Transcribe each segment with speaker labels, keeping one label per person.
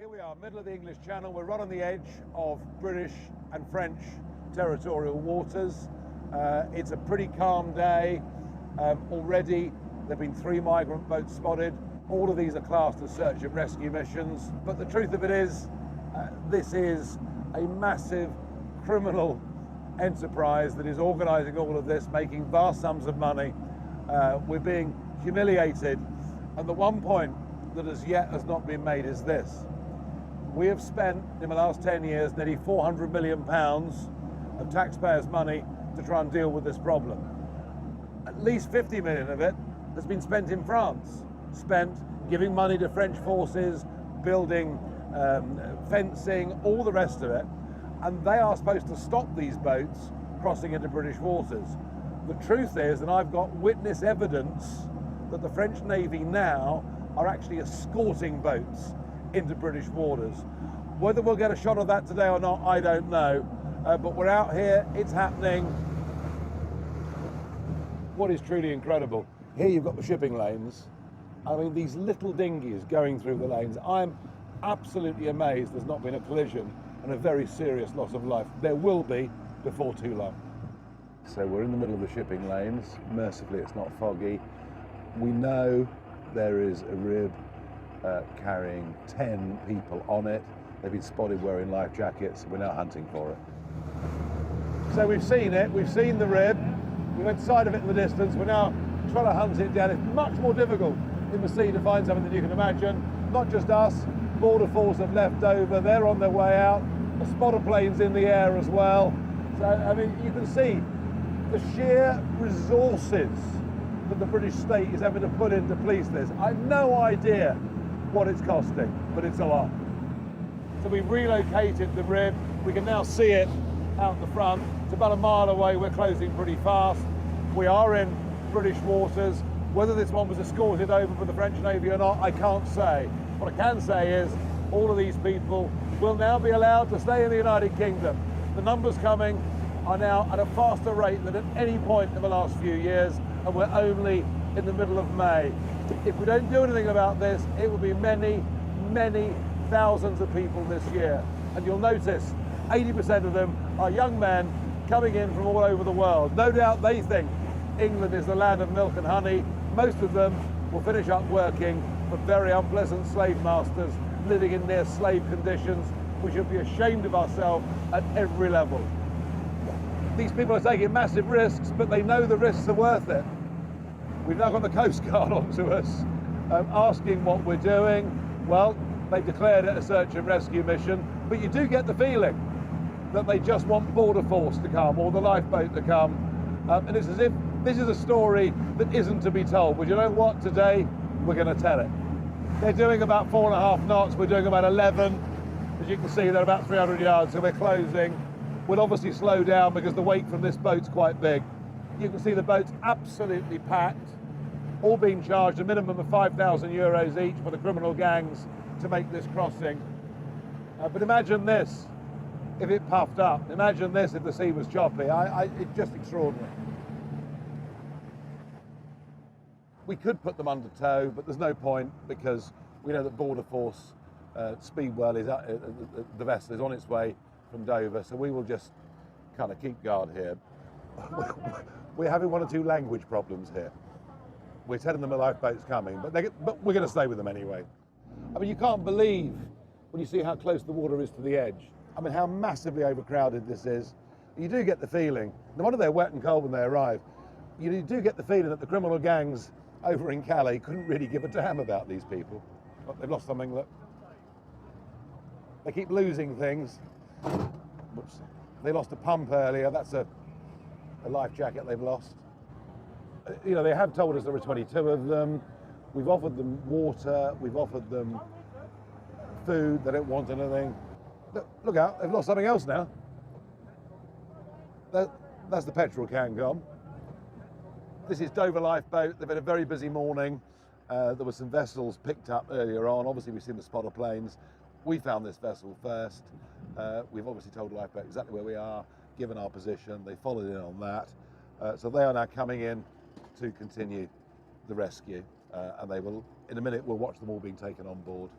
Speaker 1: Here we are, middle of the English Channel. We're right on the edge of British and French territorial waters. It's a pretty calm day. Already there have been 3 migrant boats spotted. All of these are classed as search and rescue missions. But the truth of it is, this is a massive criminal enterprise that is organising all of this, making vast sums of money. We're being humiliated. And the one point that as yet has not been made is this. We have spent in the last 10 years nearly £400 million of taxpayers' money to try and deal with this problem. At least 50 million of it has been spent in France, spent giving money to French forces, building fencing, all the rest of it. And they are supposed to stop these boats crossing into British waters. The truth is, and I've got witness evidence, that the French Navy now are actually escorting boats into British waters. Whether we'll get a shot of that today or not, I don't know. But we're out here, it's happening. What is truly incredible, here you've got the shipping lanes. I mean, these little dinghies going through the lanes. I'm absolutely amazed there's not been a collision and a very serious loss of life. There will be before too long. So we're in the middle of the shipping lanes. Mercifully, it's not foggy. We know there is a rib carrying 10 people on it. They've been spotted wearing life jackets. We're now hunting for it. So we've seen it, we've seen the rib. We went side of it in the distance. We're now trying to hunt it down. It's much more difficult in the sea to find something than you can imagine. Not just us, border force have left over. They're on their way out. A spotter plane's in the air as well. So, I mean, you can see the sheer resources that the British state is having to put in to police this. I have no idea what it's costing, but it's a lot. So we've relocated the rib. We can now see it out the front. It's about a mile away. We're closing pretty fast. We are in British waters. Whether this one was escorted over by the French Navy or not, I can't say. What I can say is all of these people will now be allowed to stay in the United Kingdom. The numbers coming are now at a faster rate than at any point in the last few years, and we're only in the middle of May. If we don't do anything about this, it will be many, many thousands of people this year. And you'll notice 80% of them are young men coming in from all over the world. No doubt they think England is the land of milk and honey. Most of them will finish up working for very unpleasant slave masters, living in near slave conditions. We should be ashamed of ourselves at every level. These people are taking massive risks, but they know the risks are worth it. We've now got the Coast Guard onto us, asking what we're doing. Well, they've declared it a search and rescue mission, but you do get the feeling that they just want border force to come or the lifeboat to come. And it's as if this is a story that isn't to be told. But you know what? Today, we're going to tell it. They're doing about 4.5 knots. We're doing about 11. As you can see, they're about 300 yards, so we're closing. We'll obviously slow down because the weight from this boat's quite big. You can see the boat's absolutely packed, all being charged a minimum of €5,000 each for the criminal gangs to make this crossing. But imagine this if it puffed up. Imagine this if the sea was choppy. It's just extraordinary. We could put them under tow, but there's no point because we know that Border Force Speedwell is the vessel is on its way from Dover, so we will just kind of keep guard here. We're having 1 or 2 language problems here. We're telling them a lifeboat's coming, but we're going to stay with them anyway. I mean, you can't believe when you see how close the water is to the edge. I mean, how massively overcrowded this is. You do get the feeling, no wonder they're wet and cold when they arrive, you do get the feeling that the criminal gangs over in Calais couldn't really give a damn about these people. But they've lost something, look. They keep losing things. Whoops. They lost a pump earlier, that's a life jacket they've lost. You know, they have told us there were 22 of them. We've offered them water, we've offered them food, they don't want anything. Look out, they've lost something else now. That's the petrol can gone. This is Dover Lifeboat. They've had a very busy morning. There were some vessels picked up earlier on. Obviously, we've seen the spotter planes. We found this vessel first. We've obviously told the lifeboat exactly where we are, given our position. They followed in on that. So they are now coming in to continue the rescue. And they will, in a minute, we'll watch them all being taken on board.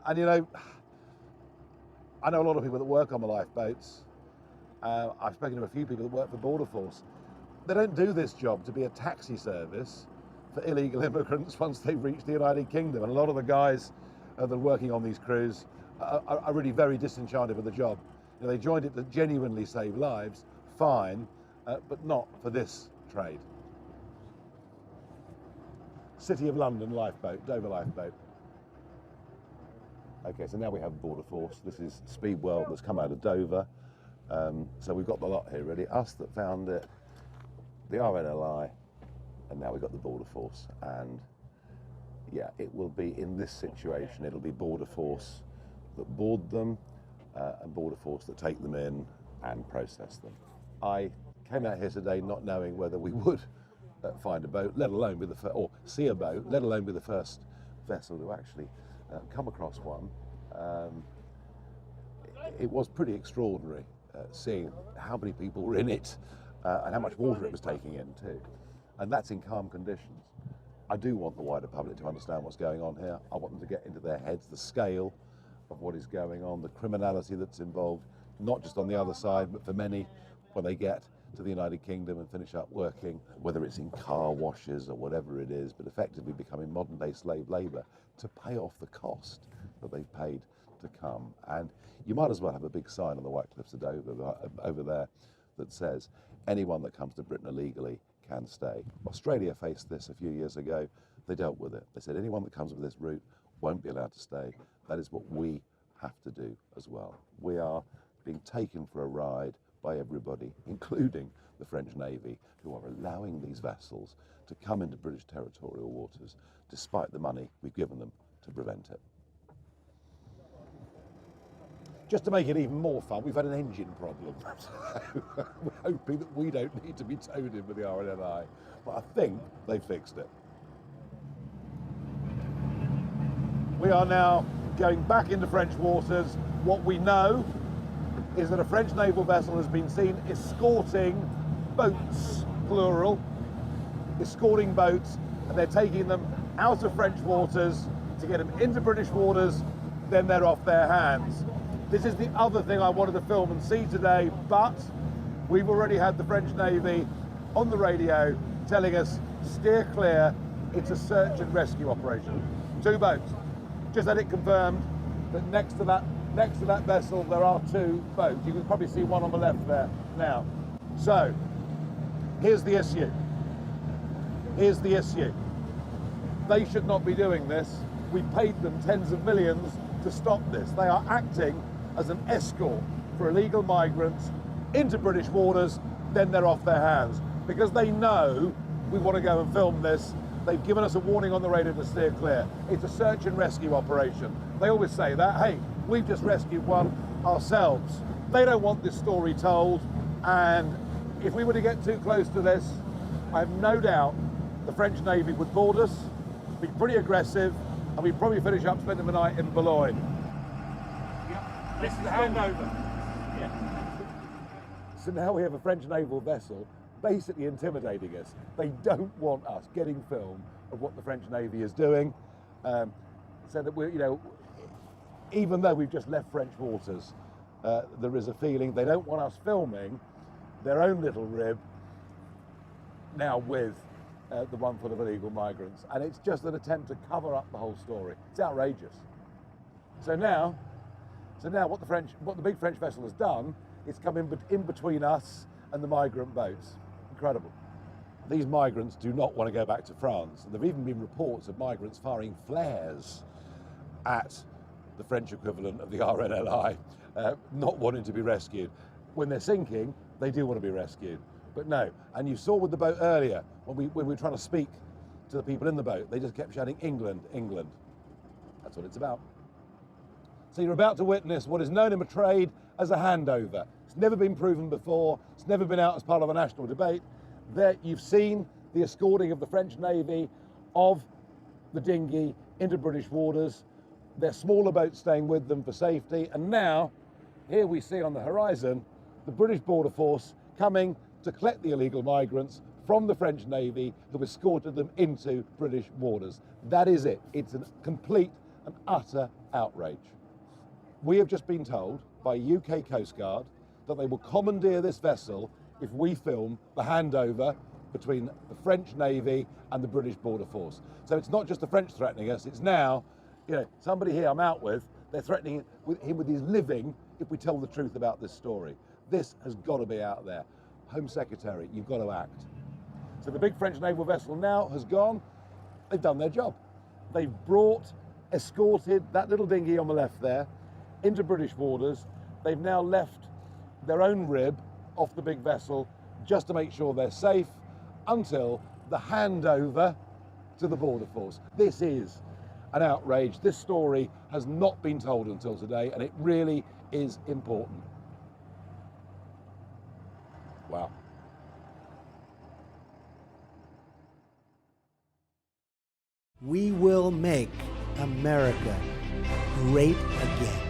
Speaker 1: And you know, I know a lot of people that work on the lifeboats. I've spoken to a few people that work for Border Force. They don't do this job to be a taxi service for illegal immigrants once they've reached the United Kingdom. And a lot of the guys that are working on these crews are really very disenchanted with the job. You know, they joined it to genuinely save lives, fine, but not for this trade. City of London lifeboat, Dover lifeboat. Okay, so now we have Border Force. This is Speedwell that's come out of Dover. So we've got the lot here ready. Us that found it, the RNLI, and now we've got the Border Force. And yeah, it will be in this situation, it'll be Border Force that board them and Border Force that take them in and process them. I came out here today not knowing whether we would find a boat, let alone be or see a boat, let alone be the first vessel to actually come across one. It was pretty extraordinary seeing how many people were in it and how much water it was taking in too. And that's in calm conditions. I do want the wider public to understand what's going on here. I want them to get into their heads the scale of what is going on, the criminality that's involved, not just on the other side, but for many when they get to the United Kingdom and finish up working, whether it's in car washes or whatever it is, but effectively becoming modern day slave labour to pay off the cost that they've paid to come. And you might as well have a big sign on the White Cliffs of Dover over there that says, anyone that comes to Britain illegally can stay. Australia faced this a few years ago. They dealt with it. They said anyone that comes with this route won't be allowed to stay. That is what we have to do as well. We are being taken for a ride by everybody, including the French Navy, who are allowing these vessels to come into British territorial waters despite the money we've given them to prevent it. Just to make it even more fun, we've had an engine problem. So we're hoping that we don't need to be towed in with the RNLI, but I think they've fixed it. We are now going back into French waters. What we know is that a French naval vessel has been seen escorting boats, plural, escorting boats, and they're taking them out of French waters to get them into British waters, then they're off their hands. This is the other thing I wanted to film and see today, but we've already had the French Navy on the radio telling us, steer clear, it's a search and rescue operation. 2 boats. Just had it confirmed that next to that vessel there are 2 boats. You can probably see one on the left there now. So, here's the issue. Here's the issue. They should not be doing this. We paid them tens of millions to stop this. They are acting as an escort for illegal migrants into British waters, then they're off their hands. Because they know we want to go and film this, they've given us a warning on the radio to steer clear. It's a search and rescue operation. They always say that, hey, we've just rescued one ourselves. They don't want this story told, and if we were to get too close to this, I have no doubt the French Navy would board us, be pretty aggressive, and we'd probably finish up spending the night in Boulogne. This is handover. Yeah. So now we have a French naval vessel basically intimidating us. They don't want us getting film of what the French Navy is doing, so that we're, you know, even though we've just left French waters, there is a feeling they don't want us filming their own little rib now with the one full of illegal migrants, and it's just an attempt to cover up the whole story. It's outrageous. So now what the big French vessel has done is come in between us and the migrant boats. Incredible. These migrants do not want to go back to France. And there have even been reports of migrants firing flares at the French equivalent of the RNLI, not wanting to be rescued. When they're sinking, they do want to be rescued. But no, and you saw with the boat earlier, when we were trying to speak to the people in the boat, they just kept shouting, England, England. That's what it's about. So you're about to witness what is known in the trade as a handover. It's never been proven before. It's never been out as part of a national debate. There you've seen the escorting of the French Navy of the dinghy into British waters. Their smaller boats staying with them for safety. And now, here we see on the horizon, the British Border Force coming to collect the illegal migrants from the French Navy who escorted them into British waters. That is it. It's a complete and utter outrage. We have just been told by UK Coast Guard that they will commandeer this vessel if we film the handover between the French Navy and the British Border Force. So it's not just the French threatening us, it's now, somebody here I'm out with, they're threatening him with his living if we tell the truth about this story. This has got to be out there. Home Secretary, you've got to act. So the big French naval vessel now has gone. They've done their job. They've escorted that little dinghy on the left there into British waters. They've now left their own rib off the big vessel just to make sure they're safe until the handover to the Border Force. This is an outrage. This story has not been told until today, and it really is important. Wow.
Speaker 2: We will make America great again.